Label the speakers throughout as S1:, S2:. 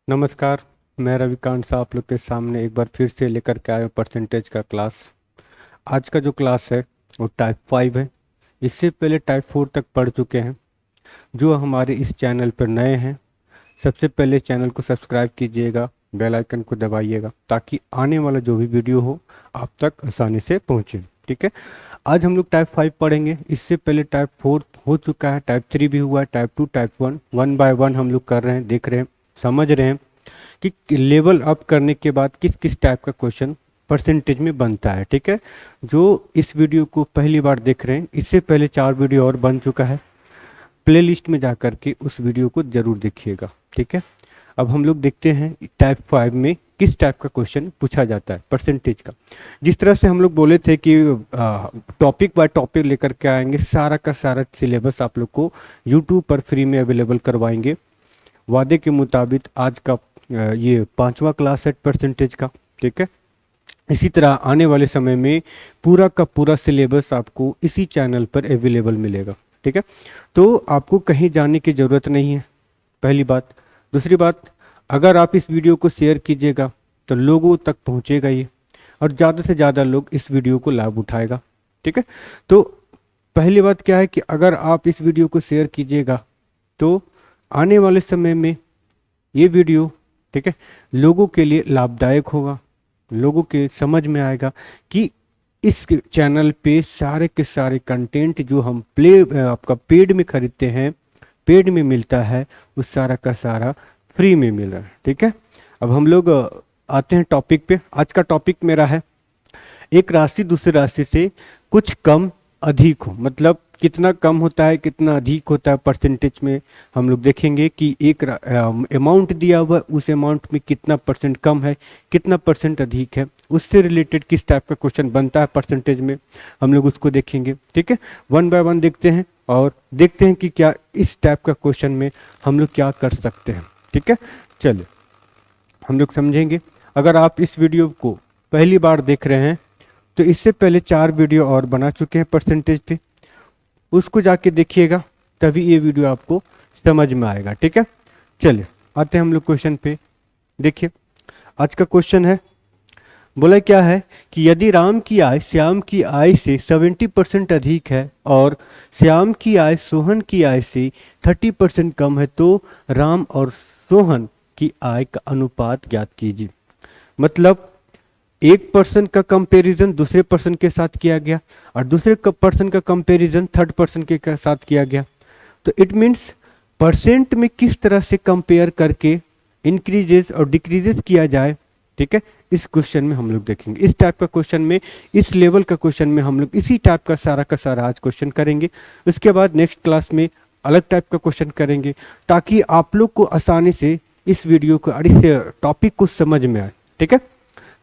S1: नमस्कार। मैं रविकांत साहब आप लोग के सामने एक बार फिर से लेकर के आया हूँ परसेंटेज का क्लास। आज का जो क्लास है वो टाइप 5 है। इससे पहले टाइप 4 तक पढ़ चुके हैं। जो हमारे इस चैनल पर नए हैं, सबसे पहले चैनल को सब्सक्राइब कीजिएगा, बेल आइकन को दबाइएगा ताकि आने वाला जो भी वीडियो हो आप तक आसानी से पहुँचे। ठीक है। आज हम लोग टाइप 5 पढ़ेंगे। इससे पहले टाइप 4 हो चुका है, टाइप 3 भी हुआ है, type 2, type 1, one by one हम लोग कर रहे हैं, देख रहे हैं, समझ रहे हैं कि लेवल अप करने के बाद किस किस टाइप का क्वेश्चन परसेंटेज में बनता है। ठीक है। जो इस वीडियो को पहली बार देख रहे हैं, इससे पहले 4 वीडियो और बन चुका है, प्लेलिस्ट में जा कर के उस वीडियो को जरूर देखिएगा। ठीक है। अब हम लोग देखते हैं टाइप 5 में किस टाइप का क्वेश्चन पूछा जाता है परसेंटेज का। जिस तरह से हम लोग बोले थे कि टॉपिक बाय टॉपिक लेकर के आएंगे, सारा का सारा सिलेबस आप लोग को यूट्यूब पर फ्री में अवेलेबल करवाएंगे। वादे के मुताबिक आज का ये 5वां क्लास है परसेंटेज का। ठीक है। इसी तरह आने वाले समय में पूरा का पूरा सिलेबस आपको इसी चैनल पर अवेलेबल मिलेगा। ठीक है। तो आपको कहीं जाने की ज़रूरत नहीं है, पहली बात। दूसरी बात, अगर आप इस वीडियो को शेयर कीजिएगा तो लोगों तक पहुंचेगा ये, और ज़्यादा से ज़्यादा लोग इस वीडियो को लाभ उठाएगा। ठीक है। तो पहली बात क्या है कि अगर आप इस वीडियो को शेयर कीजिएगा तो आने वाले समय में ये वीडियो, ठीक है, लोगों के लिए लाभदायक होगा। लोगों के समझ में आएगा कि इस चैनल पे सारे के सारे कंटेंट जो हम आपका पेड में खरीदते हैं, पेड में मिलता है, वो सारा का सारा फ्री में मिल रहा है। ठीक है। अब हम लोग आते हैं टॉपिक पे। आज का टॉपिक मेरा है एक राशि दूसरी राशि से कुछ कम अधिक हो, मतलब कितना कम होता है कितना अधिक होता है परसेंटेज में। हम लोग देखेंगे कि एक अमाउंट दिया हुआ, उस अमाउंट में कितना परसेंट कम है, कितना परसेंट अधिक है, उससे रिलेटेड किस टाइप का क्वेश्चन बनता है परसेंटेज में, हम लोग उसको देखेंगे। ठीक है। वन बाय वन देखते हैं और देखते हैं कि क्या इस टाइप का क्वेश्चन में हम लोग क्या कर सकते हैं। ठीक है। चलिए हम लोग समझेंगे। अगर आप इस वीडियो को पहली बार देख रहे हैं तो इससे पहले 4 वीडियो और बना चुके हैं परसेंटेज पे, उसको जाके देखिएगा, तभी ये वीडियो आपको समझ में आएगा। ठीक है। चलिए आते हैं हम लोग क्वेश्चन पे। देखिए आज का क्वेश्चन है, बोला क्या है कि यदि राम की आय श्याम की आय से 70% अधिक है और श्याम की आय सोहन की आय से 30% कम है तो राम और सोहन की आय का अनुपात ज्ञात कीजिए। मतलब एक पर्सन का कंपैरिजन दूसरे पर्सन के साथ किया गया और दूसरे पर्सन का कंपैरिजन थर्ड पर्सन के साथ किया गया। तो इट मीन्स परसेंट में किस तरह से कंपेयर करके इंक्रीजेस और डिक्रीजेस किया जाए। ठीक है। इस क्वेश्चन में हम लोग देखेंगे, इस टाइप का क्वेश्चन में, इस लेवल का क्वेश्चन में हम लोग इसी टाइप का सारा आज क्वेश्चन करेंगे। उसके बाद नेक्स्ट क्लास में अलग टाइप का क्वेश्चन करेंगे ताकि आप लोग को आसानी से इस वीडियो को और इस टॉपिक को समझ में आए। ठीक है।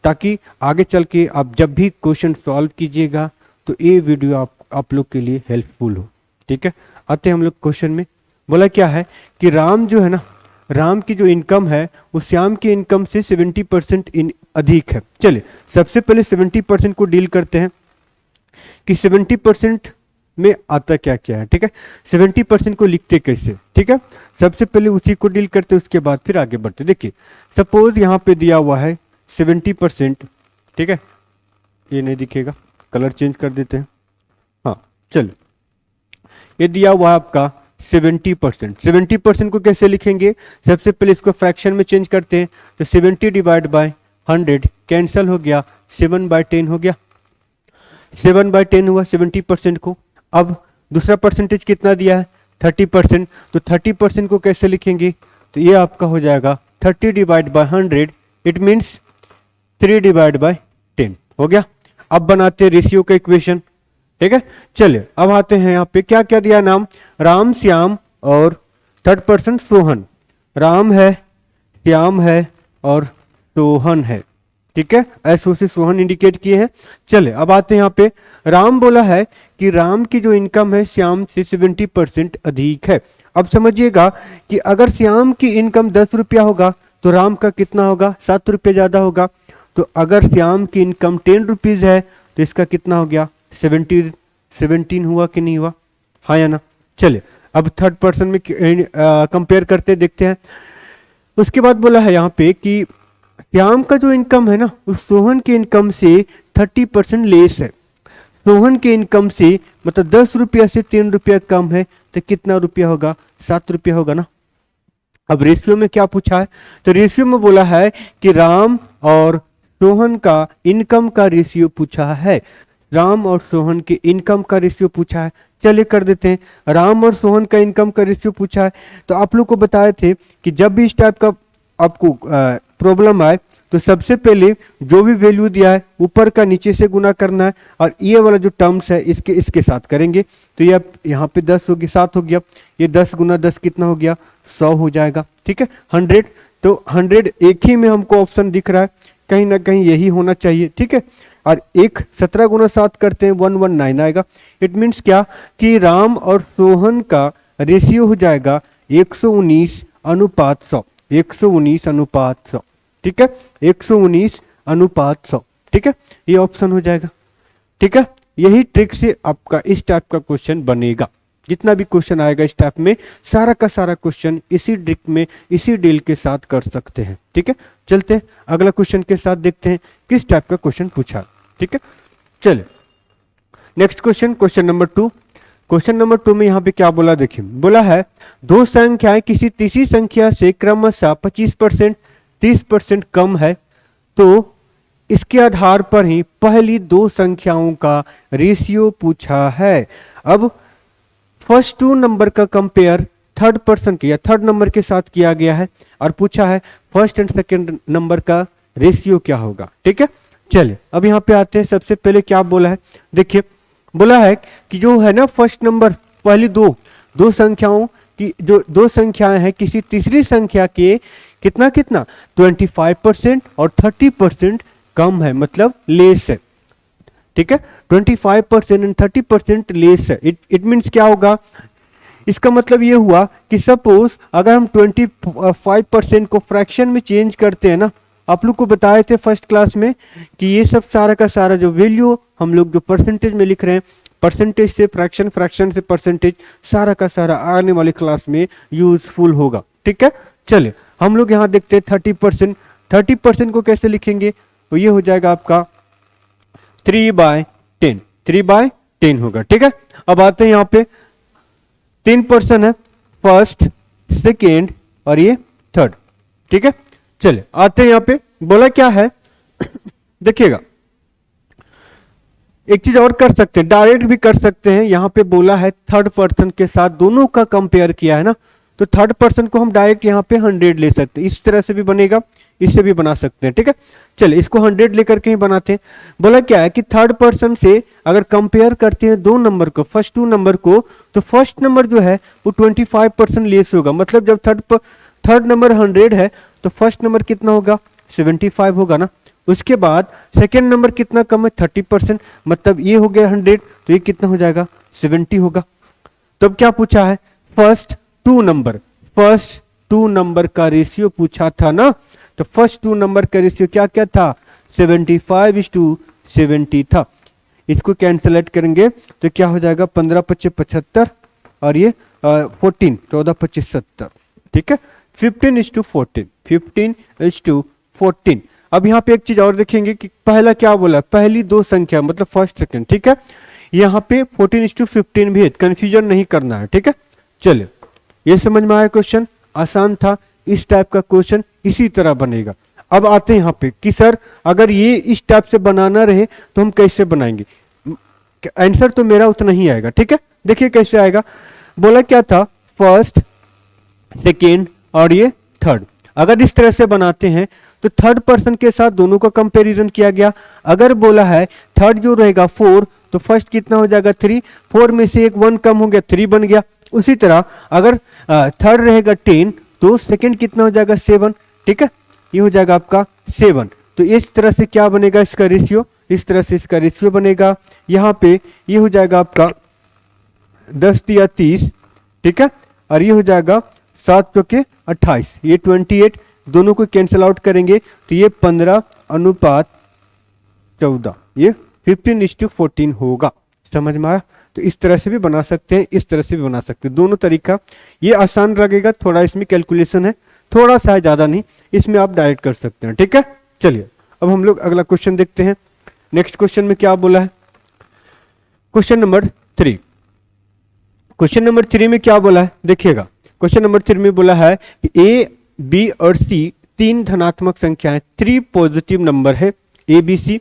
S1: ताकि आगे चल के आप जब भी क्वेश्चन सॉल्व कीजिएगा तो ये वीडियो आप लोग के लिए हेल्पफुल हो। ठीक है। आते हैं हम लोग क्वेश्चन में। बोला क्या है कि राम जो है ना, राम की जो इनकम है वो श्याम की इनकम से 70% अधिक है। चलिए सबसे पहले 70% को डील करते हैं कि 70% में आता क्या क्या है। ठीक है। 70% को लिखते कैसे। ठीक है। सबसे पहले उसी को डील करते, उसके बाद फिर आगे बढ़ते। देखिए सपोज यहाँ पे दिया हुआ है 70%। ठीक है। ये नहीं दिखेगा, कलर चेंज कर देते हैं। हाँ चलो, ये दिया हुआ है आपका 70%। 70% को कैसे लिखेंगे, सबसे पहले इसको फ्रैक्शन में चेंज करते हैं। तो 70 डिवाइड बाय 100 कैंसल हो गया, 7/10 हो गया, 7/10 हुआ 70% को। अब दूसरा परसेंटेज कितना दिया है, 30%। तो 30% को कैसे लिखेंगे, तो ये आपका हो जाएगा 30 divide by 100, it means 3 divide by 10 हो गया। अब बनाते हैं रेशियो का इक्वेशन। ठीक है। चलिए अब आते हैं यहाँ पे क्या क्या दिया नाम, राम श्याम और थर्ड पर्सन सोहन। राम है, श्याम है और सोहन है। ठीक है। ऐसे से सोहन इंडिकेट किए हैं। चले अब आते हैं यहाँ पे, राम बोला है कि राम की जो इनकम है श्याम से 70% अधिक है। अब समझिएगा कि अगर श्याम की इनकम 10 रुपया होगा तो राम का कितना होगा, 7 रुपये ज्यादा होगा। तो अगर श्याम की इनकम 10 रुपीज है तो इसका कितना हो गया, 17 हुआ कि नहीं हुआ, हाँ या ना। चलिए अब थर्ड पर्सन में कंपेयर करते देखते हैं। उसके बाद बोला है यहाँ पे कि श्याम का जो इनकम है ना उस सोहन के इनकम से 30% लेस है। सोहन के इनकम से मतलब 10 रुपया से 3 रुपया कम है, तो कितना रुपया होगा? 7 रुपया होगा ना। अब रेशियो में क्या पूछा है? तो रेशियो में बोला है कि राम और सोहन का इनकम का रेशियो पूछा है। राम और सोहन के इनकम का रेशियो पूछा है। चलिए कर देते हैं। राम और सोहन का इनकम का रेशियो पूछा है। तो आप लोग को बताए थे कि जब भी इस टाइप का आपको प्रॉब्लम आए तो सबसे पहले जो भी वैल्यू दिया है ऊपर का नीचे से गुना करना है, और ये वाला जो टर्म्स है इसके साथ करेंगे। तो ये यहाँ पे 10 हो गया, 7 हो गया, ये 10 गुना 10 कितना हो गया? 100 हो जाएगा। ठीक है, 100। तो 100 एक ही में हमको ऑप्शन दिख रहा है, कहीं ना कहीं यही होना चाहिए। ठीक है, और 17 गुना 7 करते हैं 119 आएगा। इट मीन्स क्या कि राम और सोहन का रेशियो हो जाएगा 119:100। 119:100। ठीक है, 119:100। ठीक है, ये ऑप्शन हो जाएगा। ठीक है, यही ट्रिक से आपका इस टाइप का क्वेश्चन बनेगा। जितना भी क्वेश्चन आएगा इस टाइप में सारा का सारा क्वेश्चन इसी ट्रिक में इसी डील के साथ कर सकते हैं। ठीक है, चलते हैं अगला क्वेश्चन के साथ, देखते हैं किस टाइप का क्वेश्चन पूछा। ठीक है, चलिए next question, question number 2। Question number 2 में यहाँ पे क्या बोला देखिए, बोला है दो संख्याएं किसी तीसरी संख्या से क्रमशः 25%, 30% कम है, तो इसके आधार पर ही पहली दो संख्याओं का रेशियो पूछा है। अब फर्स्ट 2 नंबर का कंपेयर थर्ड पर्सन के या थर्ड नंबर के साथ किया गया है, और पूछा है फर्स्ट एंड सेकंड नंबर का रेशियो क्या होगा। ठीक है, चलिए अब यहाँ पे आते हैं। सबसे पहले क्या बोला है देखिए, बोला है कि जो है ना फर्स्ट नंबर, पहली दो संख्याओं की जो दो संख्याएं हैं किसी तीसरी संख्या के कितना 25% और 30% कम है, मतलब लेस है। ठीक है, 25% एंड 30% लेस है। इट मीन्स क्या होगा? इसका मतलब ये हुआ कि सपोज अगर हम 25% को फ्रैक्शन में चेंज करते हैं ना, आप लोग को बताए थे फर्स्ट क्लास में कि ये सब सारा का सारा जो वैल्यू हम लोग जो परसेंटेज में लिख रहे हैं, परसेंटेज से फ्रैक्शन, फ्रैक्शन से परसेंटेज, सारा का सारा आने वाली क्लास में यूजफुल होगा। ठीक है, चलिए हम लोग यहाँ देखते हैं 30%। 30% को कैसे लिखेंगे? तो ये हो जाएगा आपका 3/10, 3/10 होगा। ठीक है, अब आते हैं यहाँ पे 3% है, फर्स्ट, सेकेंड और ये थर्ड। ठीक है, चलिए आते हैं यहाँ पे। बोला क्या है देखिएगा, एक चीज और कर सकते हैं, डायरेक्ट भी कर सकते हैं। यहाँ पे बोला है थर्ड पर्सन के साथ दोनों का कंपेयर किया है ना, तो थर्ड पर्सन को हम डायरेक्ट यहाँ पे 100 ले सकते हैं। इस तरह से भी बनेगा, इससे भी बना सकते हैं। ठीक है, चलिए इसको 100 लेकर के ही बनाते हैं। बोला क्या है कि थर्ड पर्सन से अगर कंपेयर करते हैं दो नंबर को, फर्स्ट 2 नंबर को, तो फर्स्ट नंबर जो है वो 25% लेस होगा। मतलब जब थर्ड नंबर 100 है तो फर्स्ट नंबर कितना होगा? 75 होगा ना। उसके बाद सेकेंड नंबर कितना कम है? 30%, मतलब ये हो गया 100, तो ये कितना हो जाएगा? 70 होगा। तो अब क्या पूछा है? फर्स्ट 2 नंबर का रेशियो पूछा था ना, तो फर्स्ट 2 नंबर का रेशियो क्या क्या था? 75:70 था। इसको कैंसिलेट करेंगे तो क्या हो जाएगा? 15×5 = 75 और ये 14, 14×5 = 70। ठीक है, 15:14, 15:14। अब यहाँ पे एक चीज और देखेंगे कि पहला क्या बोला, पहली दो संख्या मतलब फर्स्ट सेकंड। ठीक है, यहाँ पे 14:15 भी है, कंफ्यूजन नहीं करना है। ठीक है, चलिए ये समझ में आया क्वेश्चन, आसान था। इस टाइप का क्वेश्चन इसी तरह बनेगा। अब आते हैं यहाँ पे कि सर अगर ये इस टाइप से बनाना रहे तो हम कैसे बनाएंगे? आंसर तो मेरा उतना ही आएगा। ठीक है, देखिए कैसे आएगा। बोला क्या था? फर्स्ट, सेकेंड और ये थर्ड। अगर इस तरह से बनाते हैं तो थर्ड पर्सन के साथ दोनों का कंपैरिजन किया गया। अगर बोला है थर्ड जो रहेगा 4, तो फर्स्ट कितना हो जाएगा? 3, 4 में से एक 1 कम हो गया, 3 बन गया। उसी तरह अगर थर्ड रहेगा 10, तो सेकंड कितना हो जाएगा? 7। ठीक है, ये हो जाएगा आपका 7। तो इस तरह से क्या बनेगा इसका रेशियो? इस तरह से इसका रेशियो बनेगा। यहाँ पे ये हो जाएगा आपका 10 या 30। ठीक है, और ये हो जाएगा 7 × 28, ये 28। दोनों को कैंसिल आउट करेंगे तो ये 15:14, ये 15:14 होगा। समझ में आया? तो इस तरह से भी बना सकते हैं, इस तरह से भी बना सकते हैं। दोनों तरीका ये आसान लगेगा, थोड़ा इसमें कैलकुलेशन है थोड़ा सा है, ज्यादा नहीं, इसमें आप डायरेक्ट कर सकते हैं। ठीक है, चलिए अब हम लोग अगला क्वेश्चन देखते हैं। नेक्स्ट क्वेश्चन में क्या बोला है, क्वेश्चन नंबर 3। क्वेश्चन नंबर 3 में क्या बोला है देखिएगा। क्वेश्चन नंबर 3 में बोला है कि ए, बी और सी तीन धनात्मक संख्याएं, 3 पॉजिटिव नंबर है ए बी सी।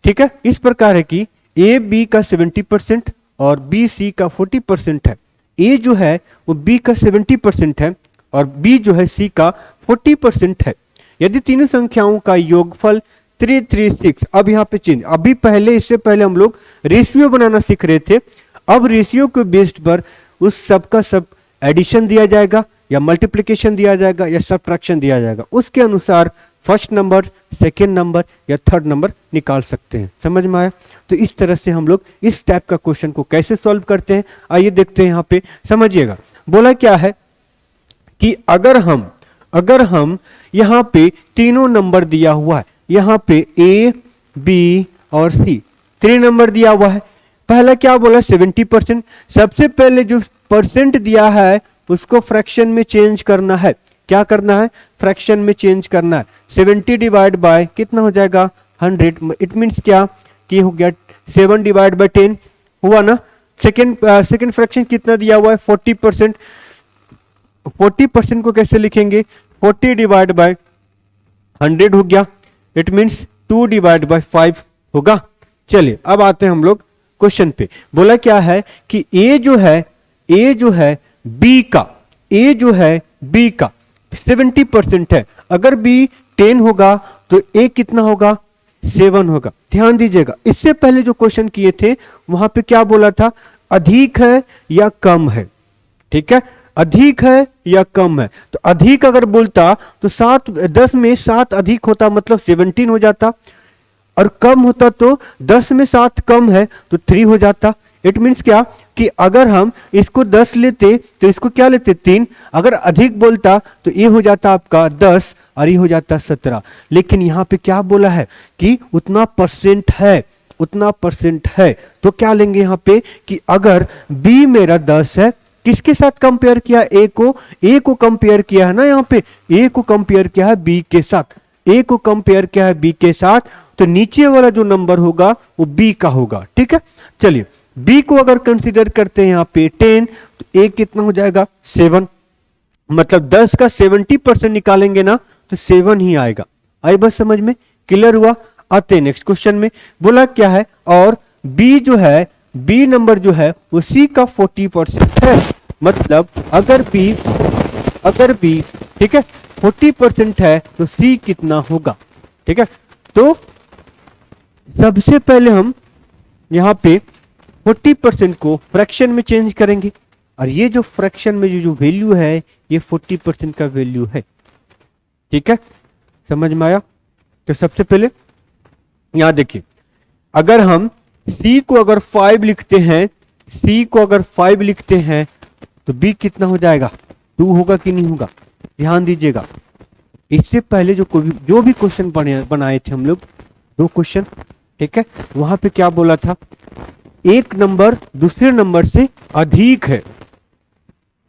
S1: ठीक है, इस प्रकार है कि ए बी का 70% और बी सी का 40% है। ए जो है वो बी का 70% है और बी जो है सी का 40% है। यदि तीनों संख्याओं का योगफल 336, अब यहाँ पे चेंज, अभी पहले इससे पहले हम लोग रेशियो बनाना सीख रहे थे, अब रेशियो के बेस्ड पर उस सब का सब एडिशन दिया जाएगा या मल्टीप्लिकेशन दिया जाएगा या सब्ट्रैक्शन दिया जाएगा, उसके अनुसार फर्स्ट नंबर, सेकेंड नंबर या थर्ड नंबर निकाल सकते हैं। समझ में आया? तो इस तरह से हम लोग इस टाइप का क्वेश्चन को कैसे सॉल्व करते हैं, आइए देखते हैं। यहाँ पे समझिएगा, बोला क्या है कि अगर हम यहाँ पे तीनों नंबर दिया हुआ है, यहाँ पे ए बी और सी 3 नंबर दिया हुआ है। पहला क्या बोला 70%, सबसे पहले जो परसेंट दिया है उसको फ्रैक्शन में चेंज करना है। क्या करना है? फ्रैक्शन में चेंज करना है। 70 डिवाइड बाय कितना हो जाएगा 100, इट मीन्स क्या कि हो गया 7 डिवाइड बाय 10 हुआ ना। सेकेंड फ्रैक्शन कितना दिया हुआ है 40%, 40% को कैसे लिखेंगे 40 डिवाइड बाय 100 हो गया, इट मीन्स 2 डिवाइड बाय 5 होगा। चलिए अब आते हैं हम लोग क्वेश्चन पे। बोला क्या है कि ए जो है बी का, ए जो है बी का 70% है। अगर बी 10 होगा तो ए कितना होगा 7 होगा। ध्यान दीजिएगा, इससे पहले जो क्वेश्चन किए थे वहां पे क्या बोला था, अधिक है या कम है। ठीक है, अधिक है या कम है, तो अधिक अगर बोलता तो 10 में 7 अधिक होता मतलब 17 हो जाता, और कम होता तो 10 में 7 कम है तो 3 हो जाता। इट मीन्स क्या कि अगर हम इसको 10 लेते तो इसको क्या लेते 3, अगर अधिक बोलता तो ये हो जाता आपका 10 और ये हो जाता 17। लेकिन यहाँ पे क्या बोला है कि उतना परसेंट है, उतना परसेंट है, तो क्या लेंगे यहाँ पे कि अगर बी मेरा 10 है, किसके साथ कंपेयर किया ए को कंपेयर किया है ना, यहाँ पे ए को कंपेयर किया है बी के साथ, ए को कंपेयर किया है बी के साथ, तो नीचे वाला जो नंबर होगा वो बी का होगा। ठीक है, चलिए बी को अगर कंसीडर करते हैं यहाँ पे 10, तो ए कितना हो जाएगा 7, मतलब 10 का 70% निकालेंगे ना तो 7 ही आएगा। आई बस समझ में, क्लियर हुआ? आते हैं नेक्स्ट क्वेश्चन में। बोला क्या है, और बी जो है, बी नंबर जो है वो सी का 40% है, मतलब अगर बी ठीक है 40% है तो सी कितना होगा। ठीक है, तो सबसे पहले हम यहां पे 40% को फ्रैक्शन में चेंज करेंगे, और ये जो फ्रैक्शन में जो वैल्यू है ये 40% का वैल्यू है। ठीक है, समझ में आया? तो सबसे पहले यहां देखिए, अगर हम C को अगर 5 लिखते हैं, C को अगर 5 लिखते हैं तो B कितना हो जाएगा 2 होगा कि नहीं होगा? ध्यान दीजिएगा, इससे पहले जो भी क्वेश्चन बनाए थे हम लोग, 2 क्वेश्चन, ठीक है, वहां पे क्या बोला था, एक नंबर दूसरे नंबर से अधिक है,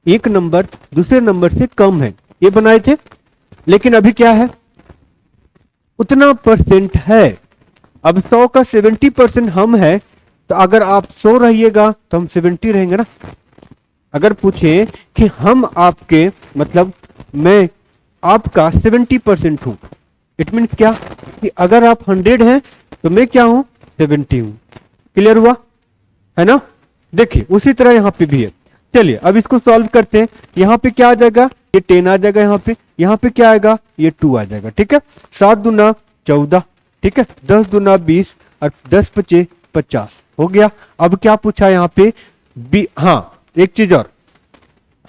S1: एक नंबर दूसरे नंबर से कम है, ये बनाए थे। लेकिन अभी क्या है, उतना परसेंट है। अब 100 का 70% हम है, तो अगर आप 100 रहिएगा तो हम 70 रहेंगे ना। अगर पूछे कि हम आपके, मतलब मैं आपका 70% हूं, इट मीन्स क्या कि अगर आप 100 हैं तो मैं क्या हूं 70 हूं। क्लियर हुआ है ना? देखिए उसी तरह यहां पे भी है। चलिए अब इसको सॉल्व करते हैं। यहां पे क्या आ जाएगा, ये 10 आ जाएगा, यहां पे क्या आएगा, ये 2 आ जाएगा। ठीक है, 7 दूना 14, ठीक है, 10 दूना 20 और 10 पचे 50 हो गया। अब क्या पूछा यहाँ पे बी, हाँ एक चीज और,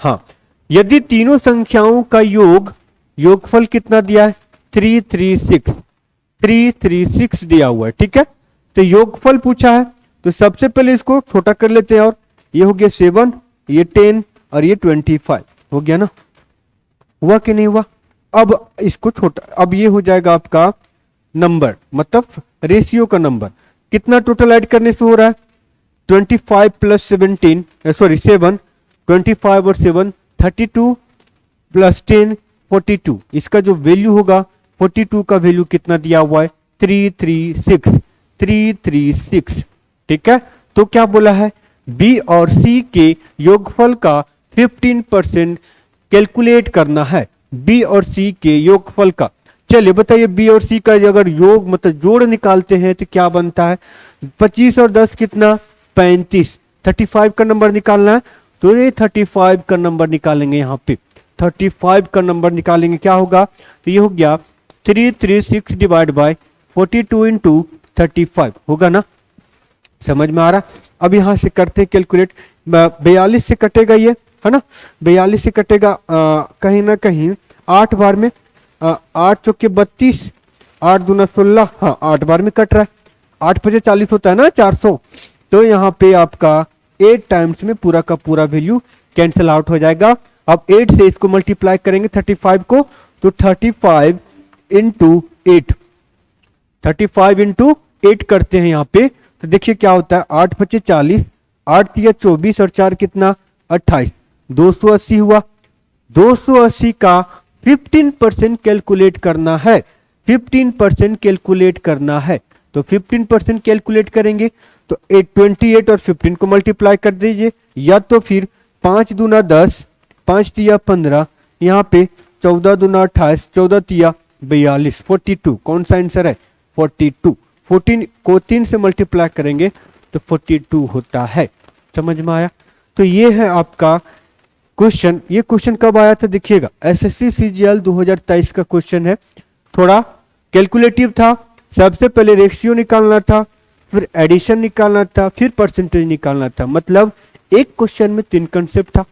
S1: हाँ यदि तीनों संख्याओं का योगफल कितना दिया है 336 दिया हुआ है। ठीक है, तो योगफल पूछा है, तो सबसे पहले इसको छोटा कर लेते हैं, और ये हो गया 7, ये 10 और ये 25 हो गया ना। हुआ कि नहीं हुआ? अब इसको छोटा, अब ये हो जाएगा आपका नंबर, मतलब रेशियो का नंबर। कितना टोटल ऐड करने से हो रहा है 25 प्लस 7, 25 और 7 32 प्लस 10 42, इसका जो वैल्यू होगा 42 का वैल्यू कितना दिया हुआ है 336, ठीक है। तो क्या बोला है बी और सी के योगफल का 15% कैलकुलेट करना है, बी और सी के योगफल का। चलिए बताइए बी और सी का अगर योग मतलब जोड़ निकालते हैं तो क्या बनता है 25 और 10 कितना 35, 35 का नंबर निकालना है तो ये 35 का नंबर निकालेंगे, यहाँ पे 35 का नंबर निकालेंगे क्या होगा तो ये हो गया 336 डिवाइड बाय 42 इंटू 35 होगा ना, समझ में आ रहा। अब यहां से करते कैलकुलेट, 42 से कटेगा ये है ना, 42 से कटेगा कहीं ना कहीं 8 बार में, 8 चौके 32, 8 दूना 16, हाँ 8 बार में कट रहा है, 8 पचे 40 होता है ना 400, तो यहाँ पे आपका 8 टाइम्स में पूरा का पूरा वैल्यू कैंसिल आउट हो जाएगा। अब 8 से इसको मल्टीप्लाई करेंगे 35 को, तो 35 इंटू 8, 35 इंटू 8 करते हैं यहाँ पे, तो देखिए क्या होता है 8 पचे 40, 8 तिया 24 और 4 कितना 28, 280 हुआ। 280 का 15% कैलकुलेट करना है, 15% कैलकुलेट करना है, तो 15% कैलकुलेट करेंगे तो 28 और 15 को मल्टीप्लाई कर दीजिए, या तो फिर 5 दूना 10, 5 तिया 15, यहाँ पे 14 दूना 28, 14 तिया 42, 42 कौन सा आंसर है 42, 14 को 3 से मल्टीप्लाई करेंगे तो 42 होता है, समझ में आया। तो ये है आपका क्वेश्चन। ये क्वेश्चन कब आया था देखिएगा एसएससी सीजीएल 2023 का क्वेश्चन है, थोड़ा कैलकुलेटिव था, सबसे पहले रेशियो निकालना था, फिर एडिशन निकालना था, फिर परसेंटेज निकालना था, मतलब एक क्वेश्चन में 3 कंसेप्ट था,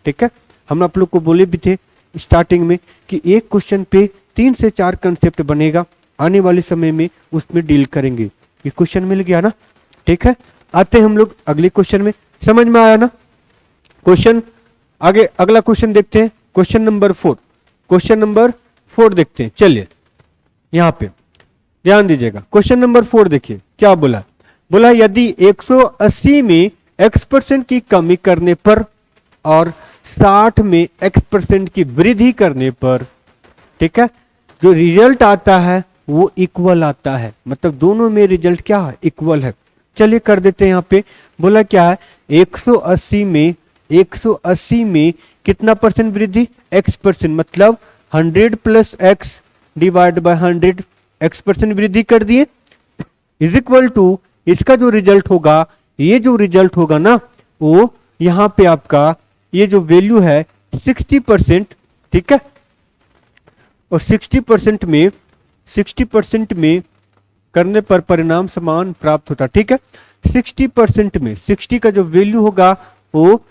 S1: ठीक है। हम आप लोग को बोले भी थे स्टार्टिंग में कि एक क्वेश्चन पे 3 से 4 कंसेप्ट बनेगा, आने वाले समय में उसमें डील करेंगे। ये क्वेश्चन मिल गया ना, ठीक है। आते हैं हम लोग अगले क्वेश्चन में, समझ में आया ना क्वेश्चन। आगे अगला क्वेश्चन देखते हैं, क्वेश्चन नंबर 4, क्वेश्चन नंबर 4 देखते हैं। चलिए यहाँ पे ध्यान दीजिएगा, क्वेश्चन नंबर 4 देखिए क्या बोला, बोला यदि 180 में x% की कमी करने पर और 60 में x% की वृद्धि करने पर, ठीक है, जो रिजल्ट आता है वो इक्वल आता है, मतलब दोनों में रिजल्ट क्या है इक्वल है। चलिए कर देते हैं, यहाँ पे बोला क्या है 180 में कितना परसेंट वृद्धि x%, मतलब 100 plus x divide by 100, x% वृद्धि कर दिए, इज इक्वल टू इसका जो रिजल्ट होगा, ये जो रिजल्ट होगा ना वो यहाँ पे आपका ये जो वैल्यू है 60%, ठीक है, और 60% में करने पर परिणाम समान प्राप्त होता, ठीक है। 60% में 60 का जो वैल्यू होगा वो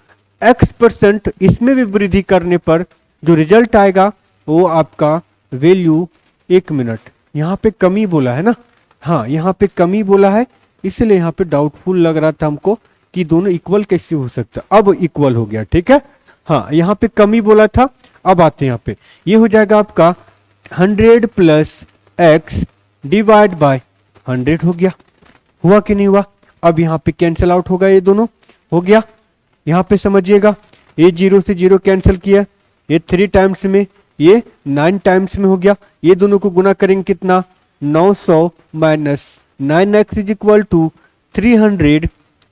S1: x% इसमें भी वृद्धि करने पर जो रिजल्ट आएगा वो आपका वैल्यू, 1 मिनट यहाँ पे कमी बोला है ना, हाँ यहाँ पे कमी बोला है, इसलिए यहाँ पे डाउटफुल लग रहा था हमको कि दोनों इक्वल कैसे हो सकता, अब इक्वल हो गया, ठीक है। हाँ यहाँ पे कमी बोला था, अब आते हैं यहाँ पे, ये हो जाएगा आपका 100 प्लस x डिवाइड बाय 100 हो गया, हुआ कि नहीं हुआ। अब यहाँ पे कैंसिल आउट होगा, ये दोनों हो गया, यहाँ पे समझिएगा ये 0 से 0 कैंसिल किया, ये 3 टाइम्स में, ये 9 टाइम्स में हो गया, ये दोनों को गुना करेंगे कितना 900 minus 9x is equal to 300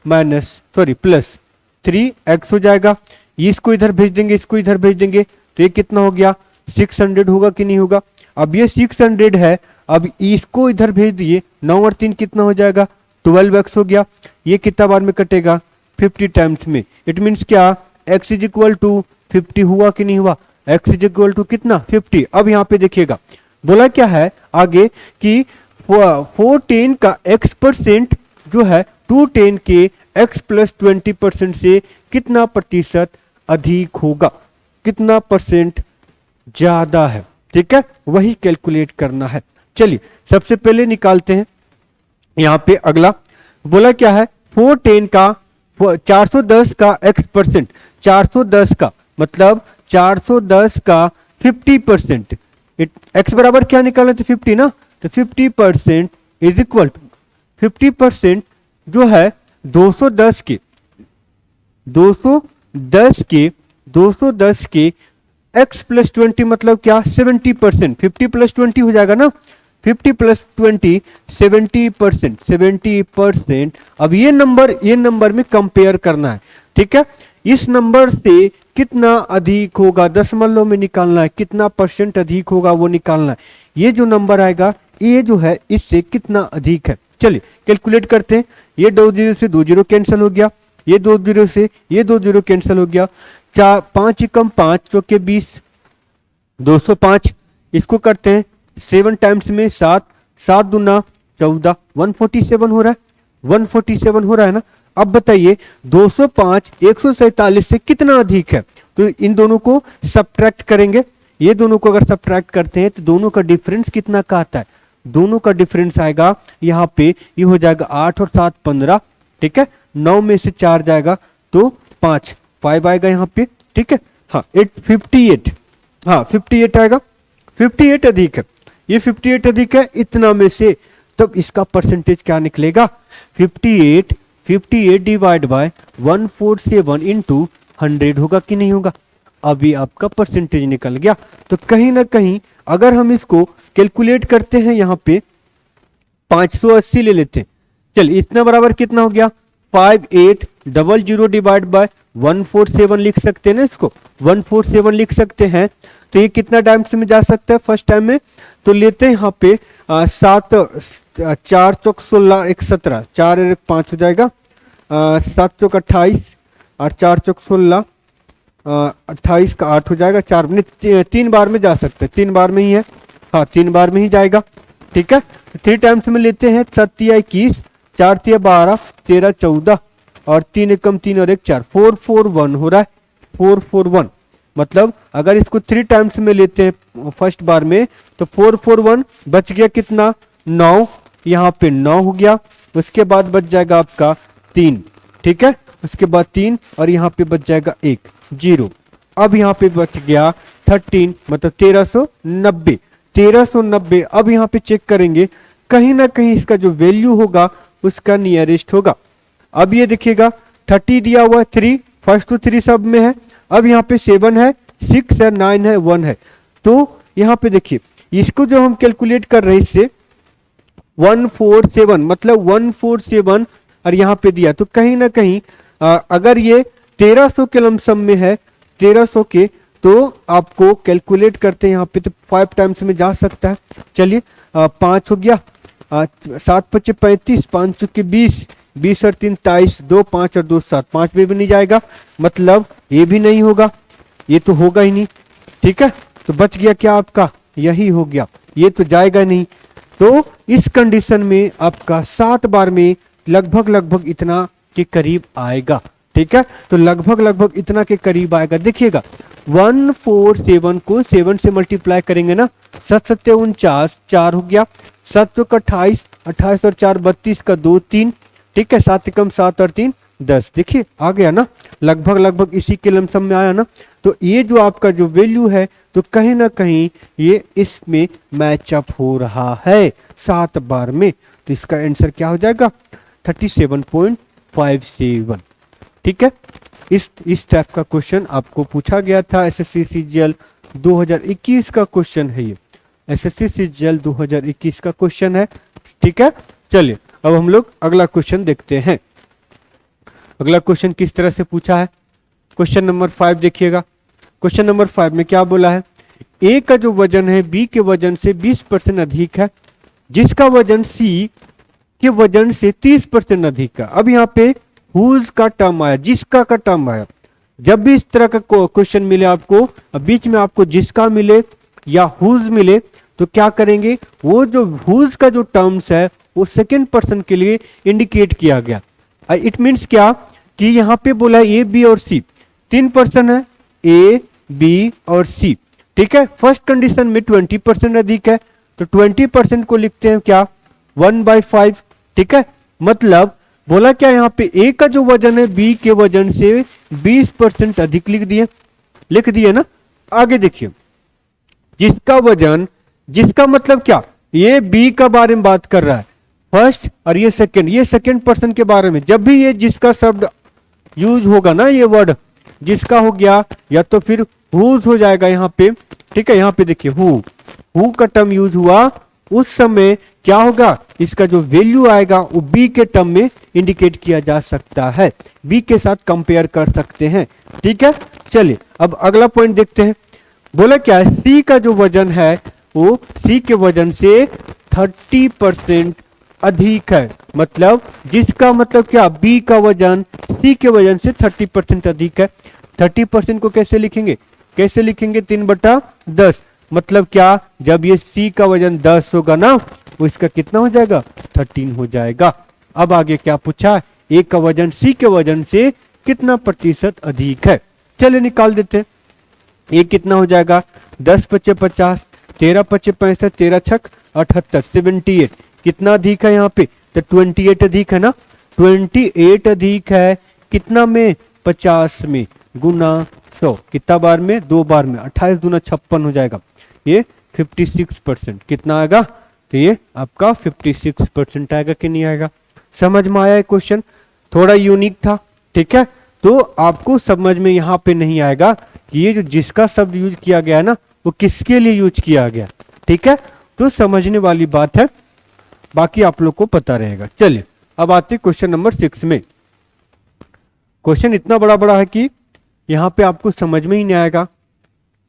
S1: minus sorry plus 3x हो जाएगा, इसको इधर भेज देंगे, इसको इधर भेज देंगे, तो ये कितना हो गया 600 होगा कि नहीं होगा। अब ये 600 है, अब इसको इधर भेज दिए, 9 और 3 कितना हो जाएगा 12x हो गया, ये कितना बार में कटेगा 50 टाइम्स में, इट मीन्स क्या x इज इक्वल टू 50 हुआ कि नहीं हुआ, x इज इक्वल टू कितना 50। अब यहाँ पे देखिएगा बोला क्या है आगे कि 410 का x% जो है 210 के x प्लस 20% से कितना प्रतिशत अधिक होगा, कितना परसेंट ज्यादा है, ठीक है, वही कैलकुलेट करना है। चलिए सबसे पहले निकालते हैं, यहाँ पे अगला बोला क्या है 410 का 410 का x%, 410 का मतलब 410 का 50%, x बराबर क्या निकाले थे 50 ना, तो 50% इज इक्वल टू 50% जो है 210 के x प्लस 20 मतलब क्या 70%, 50 प्लस 20 हो जाएगा ना, 50 प्लस 20 70%, 70%। अब ये नंबर में कंपेयर करना है, ठीक है। इस नंबर से कितना अधिक होगा दशमलव में निकालना है, कितना परसेंट अधिक होगा वो निकालना है। ये जो नंबर आएगा ये जो है इससे कितना अधिक है। चलिए कैलकुलेट करते हैं। ये 2 जीरो से 2 जीरो कैंसिल हो गया, ये 2 जीरो से ये 2 जीरो कैंसिल हो गया, 5 एकम 5 चौके 20, 205। इसको करते हैं 7 टाइम्स में 7, 7 दूना 14, 147 हो रहा है, 147 हो रहा है ना। अब बताइए 205 147 से कितना अधिक है, तो इन दोनों को सब्ट्रैक्ट करेंगे। ये दोनों को अगर सब्ट्रैक्ट करते हैं तो दोनों का डिफरेंस कितना का आता है, दोनों का डिफरेंस आएगा यहाँ पे ये हो जाएगा 8 और 7 15, ठीक है। 9 में से 4 जाएगा तो 5 आएगा यहाँ पे, ठीक है। हाँ 58, हाँ 58 आएगा, 58 अधिक है, ये 58 अधिक है इतना में से, तो इसका परसेंटेज क्या निकलेगा 58 डिवाइड बाय 147 इंटू 100 होगा कि नहीं होगा। अभी आपका परसेंटेज निकल गया। तो कहीं ना कहीं अगर हम इसको कैलकुलेट करते हैं यहाँ पे 580 ले लेते हैं, चलिए इतना बराबर कितना हो गया 5800 डिवाइड बाय 147 लिख सकते हैं ना, इसको 147 लिख सकते हैं। तो ये कितना टाइम्स में जा सकता है फर्स्ट टाइम में, तो लेते हैं यहाँ पे 7 4 चौक 16 1 17, 4 1 5 हो जाएगा, 7 चौक 28 और 4 चौक 16, 28 का 8 हो जाएगा, 4 में 3 बार में जा सकते हैं, 3 बार में ही है, हाँ 3 बार में ही जाएगा, ठीक है। 3 टाइम्स में लेते हैं 7 या 21, 4 तिया 12, 13 14 और 3 एकम 3 और 1 4, 441 हो रहा है, 441। मतलब अगर इसको 3 टाइम्स में लेते हैं फर्स्ट बार में तो 441 बच गया कितना 9, यहाँ पे 9 हो गया, उसके बाद बच जाएगा आपका 3, ठीक है, उसके बाद 3 और यहाँ पे बच जाएगा 1 0। अब यहाँ पे बच गया 13 मतलब 1390, 1390। अब यहाँ पे चेक करेंगे कहीं ना कहीं इसका जो वैल्यू होगा उसका नियरेस्ट होगा। अब ये देखिएगा 30 दिया हुआ है, 3 फर्स्ट तो 3 सब में है, अब यहाँ पे 7 है, 6 है, 9 है, 1 है, तो यहाँ पे देखिए इसको जो हम कैलकुलेट कर रहे हैं इससे 147 मतलब 147 और यहाँ पे दिया, तो कहीं ना कहीं अगर ये 1300 के लमसम में है 1300 के, तो आपको कैलकुलेट करते हैं यहाँ पे तो 5 टाइम्स में जा सकता है। चलिए 5 हो गया, 7 पच्चे 35, 5 चुके 20, 20 और 3 23, 2 5 और 2 7, 5 में भी नहीं जाएगा, मतलब ये भी नहीं होगा, ये तो होगा ही नहीं, ठीक है। तो बच गया क्या आपका, यही हो गया, ये तो जाएगा नहीं। तो इस कंडीशन में आपका 7 बार में लगभग इतना के करीब आएगा, ठीक है। तो लगभग इतना के करीब आएगा। देखिएगा 147 को 7 से मल्टीप्लाई करेंगे ना, 7 7 49, 4 हो गया, 7 चौक 28, 28 और 4 32 का 2 3, ठीक है, 7 एकम 7 और 3 10, देखिए आ गया ना, लगभग इसी के लमसम में आया ना। तो ये जो आपका जो वैल्यू है तो कहीं ना कहीं ये इसमें मैचअप हो रहा है 7 बार में, तो इसका आंसर क्या हो जाएगा 37.57, ठीक है। इस टाइप का क्वेश्चन आपको पूछा गया था, एसएससी सीजीएल 2021 का क्वेश्चन है, ये एसएससी सीजीएल 2021 का क्वेश्चन है, ठीक है। चलिए अब हम लोग अगला क्वेश्चन देखते हैं। अगला क्वेश्चन किस तरह से पूछा है, क्वेश्चन नंबर 5 देखिएगा। क्वेश्चन नंबर 5 में क्या बोला है, ए का जो वजन है बी के वजन से 20% अधिक है, जिसका वजन सी के वजन से 30% अधिक है। अब यहाँ पे हुज का टर्म आया, जिसका का टर्म आया। जब भी इस तरह का क्वेश्चन मिले आपको, बीच में आपको जिसका मिले या हुज मिले, तो क्या करेंगे, वो जो हुज का जो टर्म्स है वो सेकेंड पर्सन के लिए इंडिकेट किया गया। इट मीन्स क्या कि यहाँ पे बोला ए बी और सी, 3 पर्सन है ए बी और सी, ठीक है। फर्स्ट कंडीशन में 20% अधिक है, तो 20% को लिखते हैं क्या 1/5, ठीक है। मतलब बोला क्या यहाँ पे ए का जो वजन है बी के वजन से 20% अधिक लिख दिए ना। आगे देखिए जिसका वजन, जिसका मतलब क्या, ये बी का बारे में बात कर रहा है फर्स्ट और ये सेकंड पर्सन के बारे में। जब भी ये जिसका शब्द यूज होगा ना, ये वर्ड जिसका हो गया या तो फिर हुज हो जाएगा यहाँ पे, ठीक है। यहाँ पे देखिए हु का टर्म यूज हुआ, उस समय क्या होगा, इसका जो वैल्यू आएगा वो बी के टर्म में इंडिकेट किया जा सकता है, बी के साथ कंपेयर कर सकते हैं, ठीक है। चलिए अब अगला पॉइंट देखते हैं। बोला क्या है, सी का जो वजन है वो सी के वजन से 30% अधिक है, मतलब जिसका मतलब क्या, बी का वजन सी के वजन से 30% अधिक है। 30% को कैसे लिखेंगे, 3/10, मतलब क्या, जब ये सी का वजन 10 होगा ना, वो इसका कितना हो जाएगा, 13 हो जाएगा। अब आगे क्या पूछा, ए का वजन सी के वजन से कितना प्रतिशत अधिक है, चलिए निकाल देते हैं। ए कितना हो जाएगा, 10 × 5 = 50, 13 × 5 = 65, 13 × 6 = 78, 78 कितना अधिक है यहाँ पे, तो 28 अधिक है ना, 28 अधिक है कितना में, 50 में, गुना 100, कितना बार में, 2 बार में, 28 दूना 56 हो जाएगा, ये 56% कितना आएगा, तो ये आपका 56% आएगा कि नहीं आएगा। समझ में आया क्वेश्चन, थोड़ा यूनिक था, ठीक है। तो आपको समझ में यहाँ पे नहीं आएगा कि ये जो जिसका शब्द यूज किया गया है ना, वो किसके लिए यूज किया गया, ठीक है। तो समझने वाली बात है, बाकी आप लोग को पता रहेगा। चलिए अब आते क्वेश्चन नंबर 6 में। क्वेश्चन इतना बड़ा बड़ा है कि यहां पे आपको समझ में ही नहीं आएगा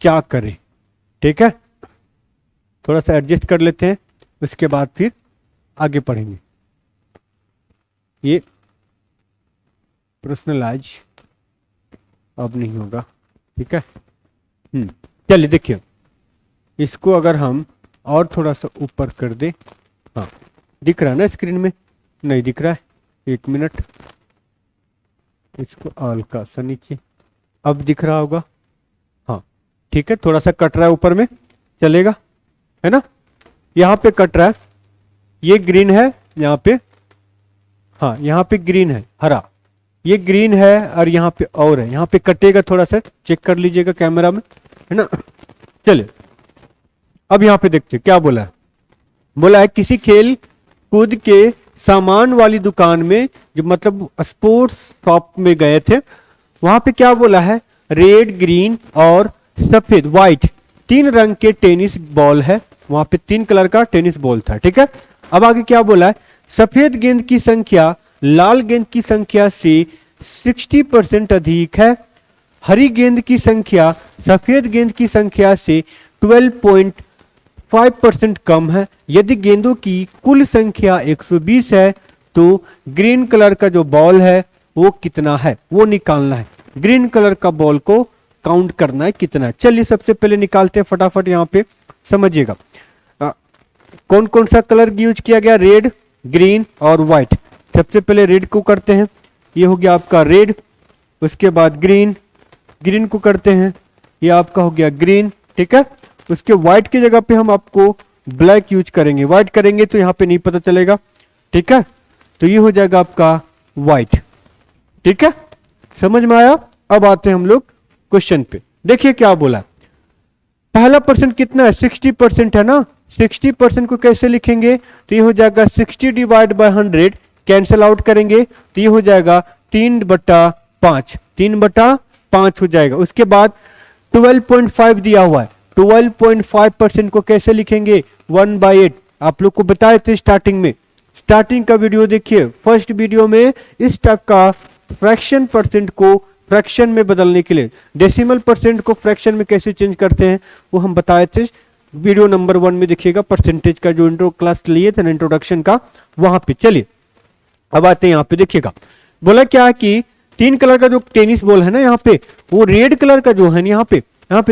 S1: क्या करें, ठीक है। थोड़ा सा एडजस्ट कर लेते हैं, उसके बाद फिर आगे पढ़ेंगे। ये पर्सनलाइज अब नहीं होगा, ठीक है। चलिए देखिए, इसको अगर हम और थोड़ा सा ऊपर कर दे, हाँ दिख रहा है ना स्क्रीन में, नहीं दिख रहा है, 1 मिनट, इसको हल्का सा नीचे, अब दिख रहा होगा, हाँ ठीक है। थोड़ा सा कट रहा है ऊपर में, चलेगा, है ना, यहाँ पे कट रहा है, ये ग्रीन है यहाँ पे, हाँ यहाँ पे ग्रीन है, हरा, ये ग्रीन है और यहाँ पे और है, यहाँ पे कटेगा, थोड़ा सा चेक कर लीजिएगा कैमरा में, है ना। चलिए अब यहाँ पे देखते क्या बोला है। बोला है किसी खेल कूद के सामान वाली दुकान में, जो मतलब स्पोर्ट्स शॉप में गए थे, वहां पे क्या बोला है, रेड, ग्रीन और सफेद, व्हाइट 3 रंग के टेनिस बॉल है, वहां पे 3 कलर का टेनिस बॉल था, ठीक है। अब आगे क्या बोला है, सफेद गेंद की संख्या लाल गेंद की संख्या से 60% अधिक है, हरी गेंद की संख्या सफेद गेंद की संख्या से 12.5% कम है। यदि गेंदों की कुल संख्या 120 है तो ग्रीन कलर का जो बॉल है वो कितना है, वो निकालना है। ग्रीन कलर का बॉल को काउंट करना है कितना है। चलिए सबसे पहले निकालते हैं फटाफट, यहाँ पे समझिएगा कौन कौन सा कलर यूज किया गया, रेड, ग्रीन और व्हाइट। सबसे पहले रेड को करते हैं, ये हो गया आपका रेड, उसके बाद ग्रीन, ग्रीन को करते हैं, ये आपका हो गया ग्रीन, ठीक है। उसके व्हाइट की जगह पे हम आपको ब्लैक यूज करेंगे, व्हाइट करेंगे तो यहाँ पे नहीं पता चलेगा, ठीक है। तो ये हो जाएगा आपका व्हाइट, ठीक है, समझ में आया। अब आते हैं हम लोग क्वेश्चन पे, देखिए क्या बोला। पहला परसेंट कितना है, 60% है ना, 60% को कैसे लिखेंगे, तो ये हो जाएगा 60 / 100, कैंसिल आउट करेंगे तो ये हो जाएगा 3/5, 3/5 हो जाएगा। उसके बाद 12.5 दिया हुआ है, 12.5% को कैसे लिखेंगे, 1/8। आप लोग को बताए थे स्टार्टिंग में, स्टार्टिंग का वीडियो देखिए, फर्स्ट वीडियो में इस टाइप का फ्रैक्शन परसेंट को फ्रैक्शन में बदलने के लिए, डेसिमल परसेंट को फ्रैक्शन में कैसे चेंज करते हैं वो हम बताए थे, वीडियो नंबर 1 में देखिएगा, परसेंटेज का जो इंट्रो क्लास लिए थे ना, इंट्रोडक्शन का, वहां पे। चलिए अब आते हैं यहाँ पे, देखिएगा बोला क्या है कि 3 कलर का जो टेनिस बॉल है ना, यहाँ पे वो रेड कलर का जो है यहाँ पे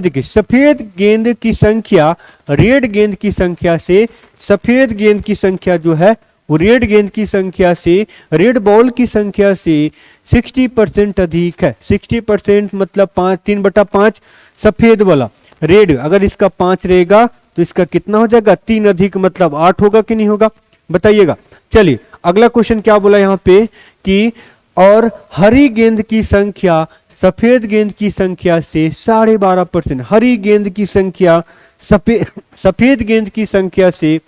S1: देखिए, सफेद गेंद की संख्या रेड गेंद की संख्या से, सफेद गेंद की संख्या जो है वो रेड गेंद की संख्या से, रेड बॉल की संख्या से 60% अधिक है। 60% मतलब 3/5 सफेद वाला, रेड अगर इसका 5 रहेगा तो इसका कितना हो जाएगा, 3 अधिक मतलब 8 होगा कि नहीं होगा, बताइएगा। चलिए अगला क्वेश्चन क्या बोला यहाँ पे कि और हरी गेंद की संख्या सफेद गेंद की संख्या से 12.5%, हरी गेंद की संख्या सफेद गेंद की संख्या से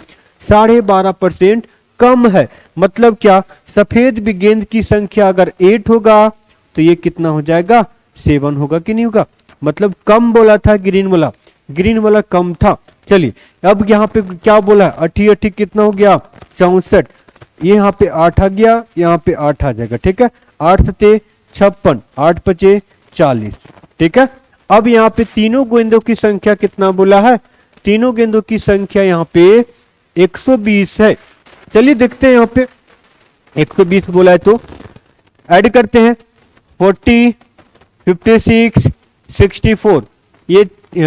S1: 12.5% कम है। मतलब क्या, सफेद गेंद की संख्या अगर 8 होगा तो ये कितना हो जाएगा, 7 होगा कि नहीं होगा। मतलब कम बोला था, ग्रीन वाला कम था। चलिए अब यहाँ पे क्या बोला, 88 कितना हो गया 64, ये यहाँ पे 8 आ गया, यहाँ पे 8 आ जाएगा, ठीक है। 8 सते 56, 8 पचे 40, ठीक है। अब यहाँ पे तीनों गेंदों की संख्या कितना बोला है, तीनों गेंदों की संख्या यहाँ पे 120 है। चलिए देखते हैं यहाँ पे 120 बोला है तो ऐड करते हैं 40, 56, 64, ये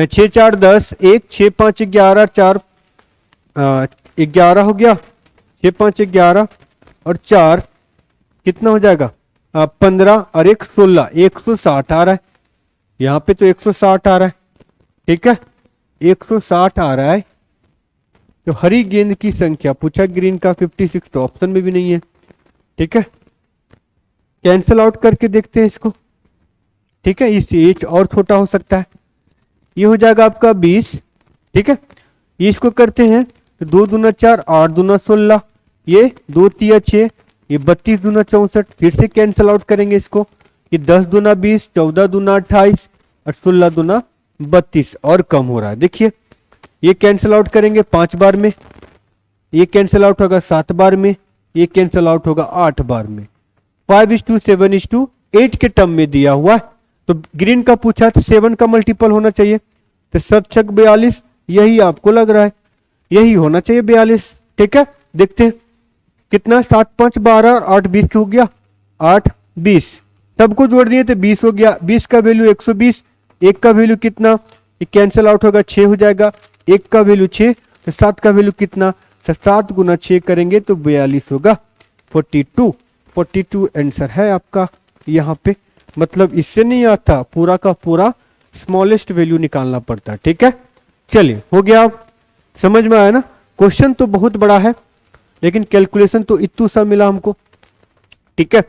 S1: 6 4 10, 1 6 5 11, 4 11 हो गया, 6 5 11 और 4 कितना हो जाएगा 15 और 1 16, 160 आ रहा है, यहाँ पे तो 160 आ रहा है, ठीक है 160 आ रहा है। तो हरी गेंद की संख्या पूछा ग्रीन का 56, तो ऑप्शन में भी नहीं है, ठीक है। कैंसल आउट करके देखते हैं इसको, ठीक है, इस एच और छोटा हो सकता है, ये हो जाएगा आपका 20, ठीक है। ये इसको करते हैं तो 2 दूना 4, 8 दूना 16, ये 2 तिया 6, ये 32 दूना 64, फिर से कैंसल आउट करेंगे इसको, ये 10 दूना 20, 14 दूना 28 और 16 दूना 32 और कम हो रहा है। देखिए ये कैंसल आउट करेंगे 5 बार में, ये कैंसल आउट होगा 7 बार में, ये कैंसल आउट होगा 8 बार में। 5:7:8 के टर्म में दिया हुआ है, तो ग्रीन का पूछा तो 7 का मल्टीपल होना चाहिए, तो 7 छक 42, यही आपको लग रहा है, यही होना चाहिए 42, ठीक है। देखते हैं कितना 7 5 12 और 8 20 हो गया, 8 20 सबको जोड़ दिए तो 20 हो गया, 20 का वैल्यू 120, 1 का वैल्यू कितना, ये कैंसल आउट होगा 6 हो जाएगा, 1 का वैल्यू 6, तो 7 का वैल्यू कितना, 7 गुना 6 करेंगे तो 42 होगा, 42 आंसर है आपका यहाँ पे। मतलब इससे नहीं आता, पूरा का पूरा स्मॉलेस्ट वैल्यू निकालना पड़ता है, ठीक है। चलिए हो गया, आप समझ में आया ना। क्वेश्चन तो बहुत बड़ा है लेकिन कैलकुलेशन तो इतू सा मिला हमको, ठीक है।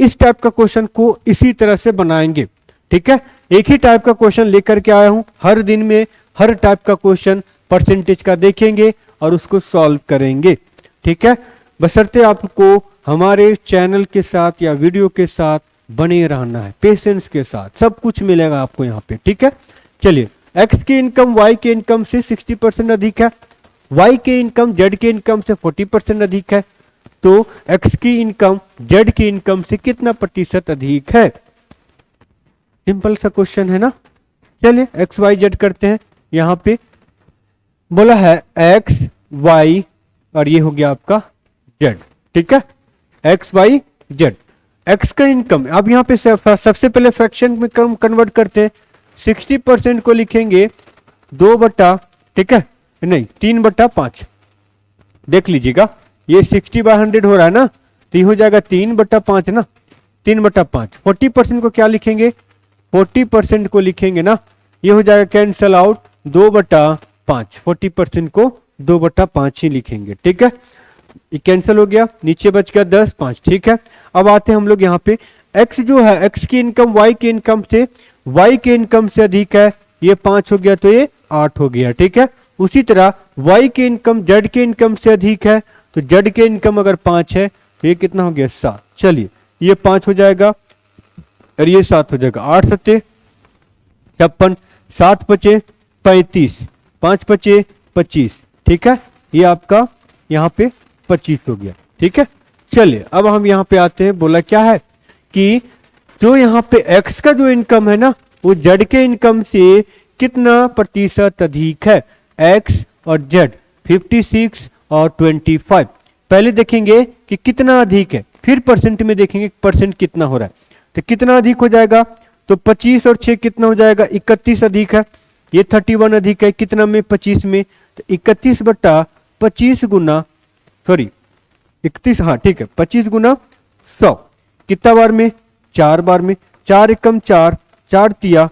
S1: इस टाइप का क्वेश्चन को इसी तरह से बनाएंगे, ठीक है। एक ही टाइप का क्वेश्चन लेकर के आया हूं, हर दिन में हर टाइप का क्वेश्चन परसेंटेज का देखेंगे और उसको सॉल्व करेंगे, ठीक है। बशर्ते आपको हमारे चैनल के साथ या वीडियो के साथ बने रहना है, पेशेंस के साथ, सब कुछ मिलेगा आपको यहाँ पे, ठीक है। चलिए एक्स की इनकम वाई के इनकम से 60% अधिक है, वाई के इनकम जेड के इनकम से 40% अधिक है, तो एक्स की इनकम जेड की इनकम से कितना प्रतिशत अधिक है। सिंपल सा क्वेश्चन है ना। चलिए एक्स वाई जेड करते हैं, यहां पे बोला है एक्स वाई और ये हो गया आपका जेड, ठीक है, एक्स वाई जेड। एक्स का इनकम अब यहां पे सबसे पहले फ्रैक्शन में कन्वर्ट करते हैं, 60% को लिखेंगे 2 बटा, ठीक है, नहीं 3/5, देख लीजिएगा ये 60/100 हो रहा है ना, तो ये हो जाएगा 3/5 ना, 3/5। 40% को क्या लिखेंगे, 40% को लिखेंगे ना, ये हो जाएगा कैंसल आउट 2/5, 40% को 2/5 ही लिखेंगे, ठीक है। ये कैंसिल हो गया, नीचे बच गया 10 5, ठीक है। अब आते हैं हम लोग यहाँ पे, एक्स जो है एक्स की इनकम वाई के इनकम से अधिक है, ये 5 हो गया तो ये 8 हो गया, ठीक है। उसी तरह वाई के इनकम जेड के इनकम से अधिक है, तो जेड के इनकम अगर 5 है तो ये कितना हो गया 7। चलिए ये 5 हो जाएगा और ये 7 हो जाएगा, 8 सत्ते 56, 7 पचे 35, 5 पचे 25, ठीक है। ये आपका यहाँ पे 25 हो गया, ठीक है। चलिए अब हम यहाँ पे आते हैं, बोला क्या है कि जो यहाँ पे एक्स का जो इनकम है ना, वो जेड के इनकम से कितना प्रतिशत अधिक है, एक्स और जेड 56 और 25। पहले देखेंगे कि कितना अधिक है, फिर परसेंट में देखेंगे परसेंट कितना हो रहा है। तो कितना अधिक हो जाएगा, तो 25 और 6 कितना हो जाएगा, 31 अधिक है, ये 31 अधिक है, कितना में 25 में, तो 31/25 गुना, सॉरी 31, हाँ ठीक है, 25 गुना 100 कितना बार में, 4 बार में, 4 एकम 4, 4 तिया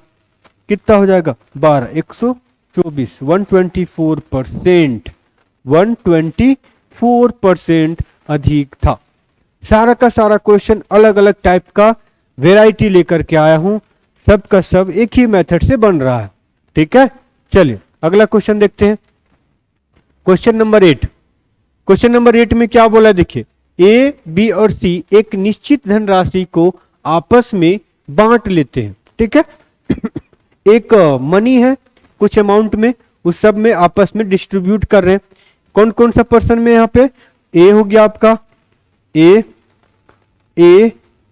S1: कितना हो जाएगा 12, 124, 124% अधिक था। सारा का सारा क्वेश्चन अलग अलग टाइप का वेराइटी लेकर के आया हूं, सब का सब एक ही मेथड से बन रहा है, ठीक है। चलिए अगला क्वेश्चन देखते हैं, क्वेश्चन नंबर 8। क्वेश्चन नंबर 8 में क्या बोला, देखिए ए बी और सी एक निश्चित धनराशि को आपस में बांट लेते हैं, ठीक है। एक मनी है कुछ अमाउंट में, उस सब में आपस में डिस्ट्रीब्यूट कर रहे हैं। कौन कौन सा पर्सन में यहाँ पे, ए हो गया आपका, ए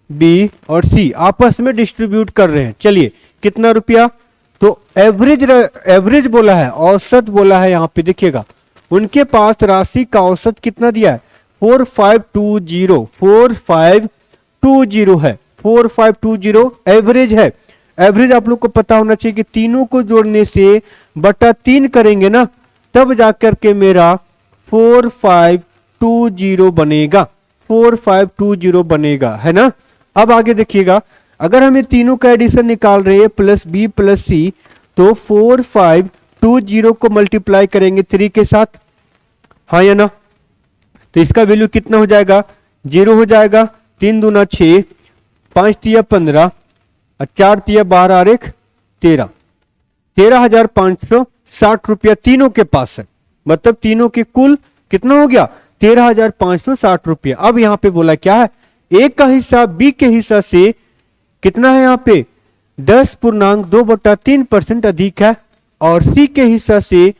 S1: बी और सी आपस में डिस्ट्रीब्यूट कर रहे हैं। चलिए कितना रुपया, तो एवरेज बोला है, औसत बोला है। यहाँ पे देखिएगा उनके पास राशि का औसत कितना दिया है, 4520 है, 4520 एवरेज है। एवरेज आप लोग को पता होना चाहिए कि तीनों को जोड़ने से बटा 3 करेंगे ना, तब जाकर के मेरा 4520 बनेगा, 4520 बनेगा, है ना। अब आगे देखिएगा, अगर हमें तीनों का एडिशन निकाल रहे हैं प्लस बी प्लस सी, तो 4520 को मल्टीप्लाई करेंगे 3 के साथ, हाँ या ना। तो इसका वैल्यू कितना हो जाएगा, 0 हो जाएगा। 3 दूना 6, 5 तिया 15 और 4 तिया 12 और 1 13, 13,560 रुपया तीनों के पास है। मतलब तीनों के कुल कितना हो गया, 13,560 रुपया। अब यहाँ पे बोला क्या है, ए का हिस्सा बी के हिस्सा से कितना है, यहाँ पे 10.2/3% अधिक है, और सी के हिस्सा से,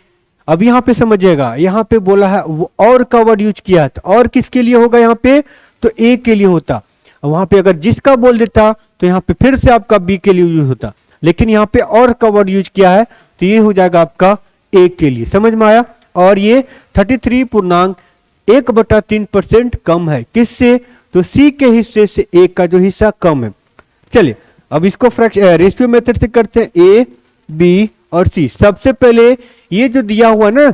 S1: अब यहाँ पे समझिएगा, यहाँ पे बोला है और का वर्ड यूज किया है, तो और किसके लिए होगा यहाँ पे, तो ए के लिए होता। वहां पे अगर जिसका बोल देता तो यहाँ पे फिर से आपका बी के लिए यूज होता, लेकिन यहाँ पे और का वर्ड यूज किया है तो ये हो जाएगा आपका ए के लिए। समझ में आया। और ये 33.1/3% कम है, किससे, तो सी के हिस्से से ए का जो हिस्सा कम है। चलिए अब इसको रेशियो मेथड से करते हैं, ए बी और सी। सबसे पहले ये जो दिया हुआ ना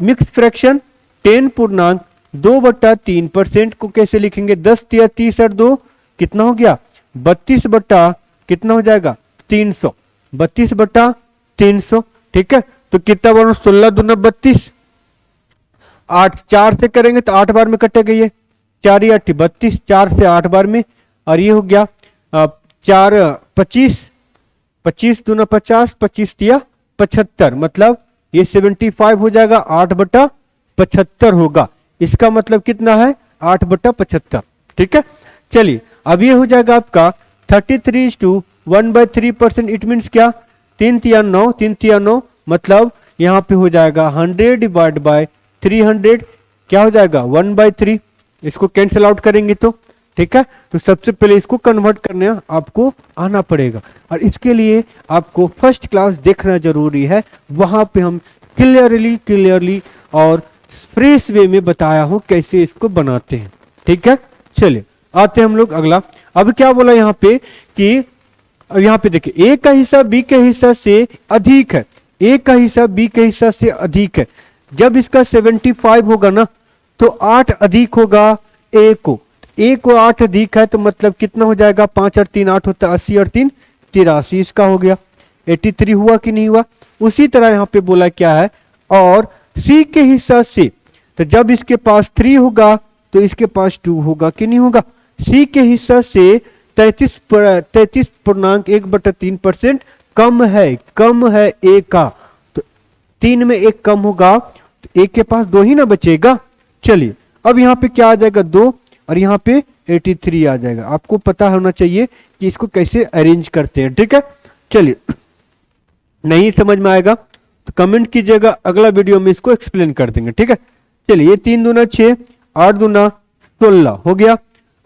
S1: मिक्स फ्रैक्शन 10.2/3% को कैसे लिखेंगे, 10 तिया 30 और 2 कितना हो गया, 32 बटा कितना हो जाएगा 300, 32/300। ठीक है, तो कितना बनो, 16 दूना 32, 8 4 से करेंगे तो 8 बार में कटेगा, ये 4 या 32, 4 से 8 बार में, और ये हो गया 4 25, 25 दूना 50, 25 तिया 75, मतलब ये 75 हो जाएगा, 8/75 होगा। इसका मतलब कितना है, 8/75। ठीक है, चलिए अब ये हो जाएगा आपका 33:1/3%। इट मीन्स क्या, 3 तिया 9, 3 तिया 9, मतलब यहाँ पे हो जाएगा 100 डिवाइड बाय 300, क्या हो जाएगा 1/3। इसको कैंसिल आउट करेंगे तो, ठीक है, तो सबसे पहले इसको कन्वर्ट करने आपको आना पड़ेगा, और इसके लिए आपको फर्स्ट क्लास देखना जरूरी है। वहां पे हम क्लियरली और फ्रेश वे में बताया हूं कैसे इसको बनाते हैं। ठीक है, चलिए आते हैं हम लोग अगला। अब क्या बोला यहाँ पे कि, अब यहाँ पे देखिए, ए का हिस्सा बी के हिस्सा से अधिक है, ए का हिस्सा बी के हिस्सा से अधिक है। जब इसका 75 होगा ना, तो 8 अधिक होगा ए को, ए को 8 अधिक है, तो मतलब कितना हो जाएगा, 5 और 3 8 होता है, 80 और 3 83, इसका हो गया 83 हुआ कि नहीं हुआ। उसी तरह यहाँ पे बोला क्या है, और सी के हिस्सा से, तो जब इसके पास 3 होगा तो इसके पास 2 होगा कि नहीं होगा। सी के हिस्सा से 33.1/3% कम है ए का, तो 3 में 1 कम होगा, तो ए के पास 2 ही ना बचेगा। चलिए अब यहाँ पे क्या आ जाएगा, 2, और यहाँ पे 83 आ जाएगा। आपको पता होना चाहिए कि इसको कैसे अरेंज करते हैं। ठीक है, चलिए नहीं समझ में आएगा तो कमेंट कीजिएगा, अगला वीडियो में इसको एक्सप्लेन कर देंगे। ठीक है, चलिए 3 दूना 6, 8 दूना 16 हो गया।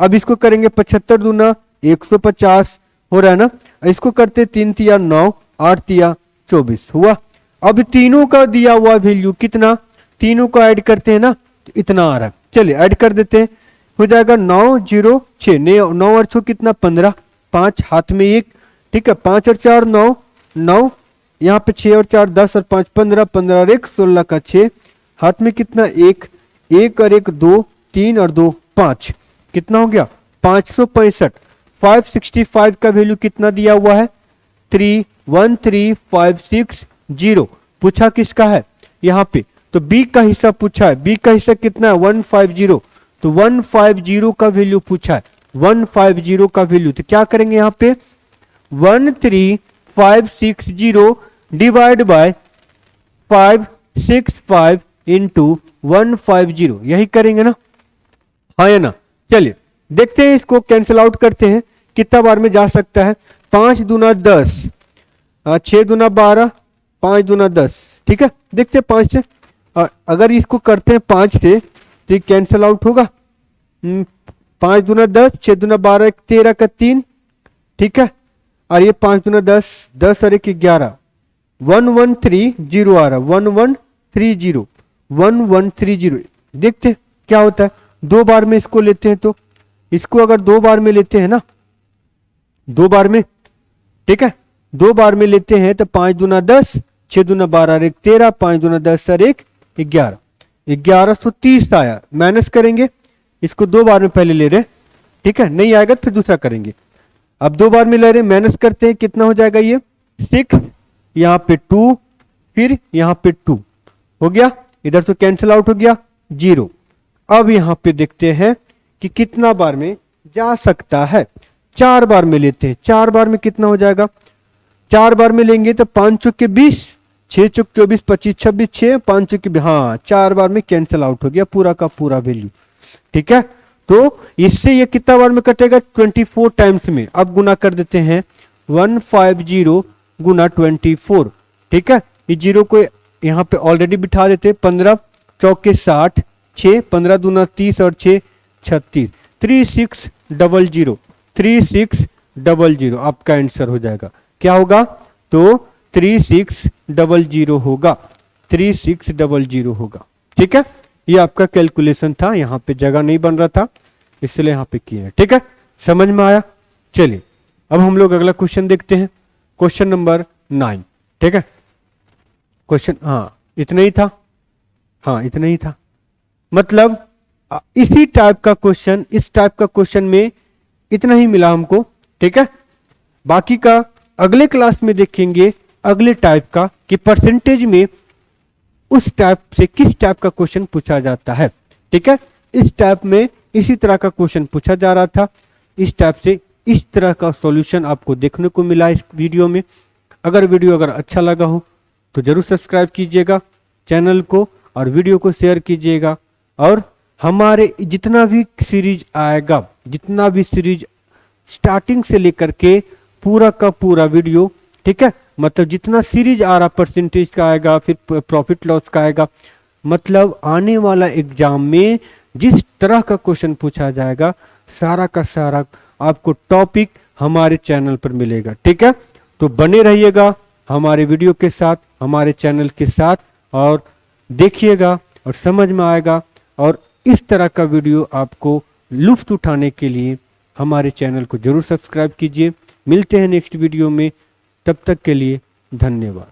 S1: अब इसको करेंगे 75 दूना 150 हो रहा है ना। इसको करते 3 तिया 9, 8 तिया 24 हुआ। अब तीनों का दिया हुआ वैल्यू कितना, तीनों को ऐड करते हैं ना, तो इतना आ रहा है। चलिए ऐड कर देते हैं, हो जाएगा 9 0 6, 9 और 6 कितना 15, 5 हाथ में 1, ठीक है, 5 और 4 9 9, यहाँ पे 6 और 4 10 और 5 15, 15 और 1 16 का 6, हाथ में कितना 1 1 और 1 2, 3 और 2 5, कितना हो गया 565। 565 का वैल्यू कितना दिया हुआ है, 313,560। पूछा किसका है यहाँ पे, तो बी का हिस्सा पूछा है। बी का हिस्सा कितना है 150, तो 150 का वैल्यू पूछा है, 150 का वैल्यू। तो क्या करेंगे यहाँ पे 13560 डिवाइड बाय 565 इंटू 150, यही करेंगे ना, हाँ या ना। चलिए देखते हैं, इसको कैंसिल आउट करते हैं, कितना बार में जा सकता है। 5 दूना 10, 6 दूना 12, 5 दूना 10। ठीक है, देखते हैं 5 से। अगर इसको करते हैं 5 से तो ये कैंसिल आउट होगा। 5 दूना 10, 6 दूना 12, 13 का 3। ठीक है, और ये 5 दूना 10, 10 और 1 11, 1130 आ रहा, 1130, 1130। देखते हैं क्या होता है। 2 बार में इसको लेते हैं तो इसको अगर 2 बार में लेते हैं ना, 2 बार में, ठीक है, 2 बार में लेते हैं तो 5 दूना 10, 6 दूना 12 और 1 13, 5 दूना 10 और 1 11, 1130 आया। माइनस करेंगे, इसको 2 बार में पहले ले रहे, ठीक है, नहीं आएगा तो फिर दूसरा करेंगे। अब 2 बार में ले रहे, माइनस करते हैं, कितना हो जाएगा ये 6, यहाँ पे 2, फिर यहाँ पे 2 हो गया, इधर तो कैंसिल आउट हो गया 0। अब यहाँ पे देखते हैं कि कितना बार में जा सकता है। 4 बार में लेते हैं, 4 बार में कितना हो जाएगा, 4 बार में लेंगे तो 5 चौके 20, 6 चौक 24, 25 26, 6 5 चौके, हाँ 4 बार में कैंसिल आउट हो गया पूरा का पूरा वैल्यू। ठीक है, तो इससे ये कितना बार में कटेगा 24 टाइम्स में। अब गुना कर देते हैं 150 गुना 24। ठीक है, ये 0 को यहाँ पे ऑलरेडी बिठा देते, 15 चौके 60, 6 15 दूना 30 और 6 36, 3600, 3600 आपका आंसर हो जाएगा। क्या होगा, तो 3600 होगा, 3600 होगा। ठीक है, ये आपका कैलकुलेशन था, यहाँ पे जगह नहीं बन रहा था इसलिए यहाँ पे किया है। ठीक है, समझ में आया। चलिए अब हम लोग अगला क्वेश्चन देखते हैं, क्वेश्चन नंबर 9। ठीक है, क्वेश्चन, हाँ इतना ही था, हाँ इतना ही था, मतलब इसी टाइप का क्वेश्चन, इस टाइप का क्वेश्चन में इतना ही मिला हमको। ठीक है, बाकी का अगले क्लास में देखेंगे, अगले टाइप का कि परसेंटेज में उस टाइप से किस टाइप का क्वेश्चन पूछा जाता है। ठीक है, इस टाइप में इसी तरह का क्वेश्चन पूछा जा रहा था, इस टाइप से इस तरह का सॉल्यूशन आपको देखने को मिला इस वीडियो में। अगर वीडियो अगर अच्छा लगा हो तो जरूर सब्सक्राइब कीजिएगा चैनल को और वीडियो को शेयर कीजिएगा। और हमारे जितना भी सीरीज आएगा, जितना भी सीरीज स्टार्टिंग से लेकर के पूरा का पूरा वीडियो, ठीक है, मतलब जितना सीरीज आ रहा परसेंटेज का आएगा, फिर प्रॉफिट लॉस का आएगा, मतलब आने वाला एग्जाम में जिस तरह का क्वेश्चन पूछा जाएगा सारा का सारा आपको टॉपिक हमारे चैनल पर मिलेगा। ठीक है, तो बने रहिएगा हमारे वीडियो के साथ, हमारे चैनल के साथ, और देखिएगा और समझ में आएगा। और इस तरह का वीडियो आपको लुत्फ उठाने के लिए हमारे चैनल को जरूर सब्सक्राइब कीजिए। मिलते हैं नेक्स्ट वीडियो में, तब तक के लिए धन्यवाद।